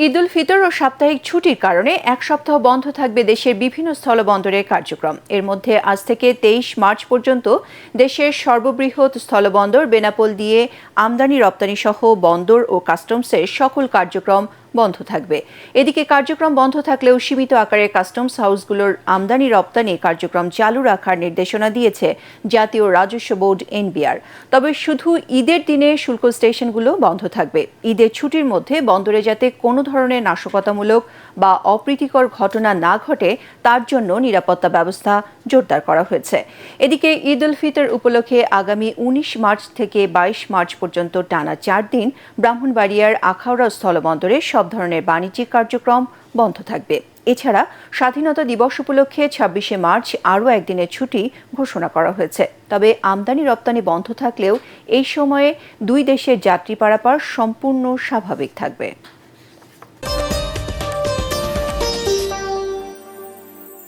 ঈদ উল ফিতর ও সাপ্তাহিক ছুটির কারণে এক সপ্তাহ বন্ধ থাকবে দেশের বিভিন্ন স্থলবন্দরের কার্যক্রম। এর মধ্যে আজ থেকে ২৩ মার্চ পর্যন্ত দেশের সর্ববৃহৎ স্থলবন্দর বেনাপোল দিয়ে আমদানি রপ্তানি সহ বন্দর ও কাস্টমসের সকল কার্যক্রম বন্ধ থাকবে। এদিকে কার্যক্রম বন্ধ থাকলেও সীমিত আকারে কাস্টমস হাউসগুলোর আমদানি রপ্তানি কার্যক্রম চালু রাখার নির্দেশনা দিয়েছে জাতীয় রাজস্ব বোর্ড এনবিআর। তবে শুধু ঈদের দিনে শুল্ক স্টেশনগুলো বন্ধ থাকবে। ঈদের ছুটির মধ্যে বন্দরে যাতে কোনো ধরনের নাশকতামূলক বা অপ্রীতিকর ঘটনা না ঘটে তার জন্য নিরাপত্তা ব্যবস্থা জোরদার করা হয়েছে। এদিকে ঈদ উল ফিতর উপলক্ষে আগামী ১৯ মার্চ থেকে ২২ মার্চ পর্যন্ত টানা ৪ দিন ব্রাহ্মণবাড়িয়ার আখাউড়া স্থলবন্দরে সব ধরনের বাণিজ্যিক কার্যক্রম বন্ধ থাকবে। এছাড়া স্বাধীনতা দিবস উপলক্ষে ২৬শে মার্চ আরও একদিনের ছুটি ঘোষণা করা হয়েছে। তবে আমদানি রপ্তানি বন্ধ থাকলেও এই সময়ে দুই দেশের যাত্রী পারাপার সম্পূর্ণ স্বাভাবিক থাকবে।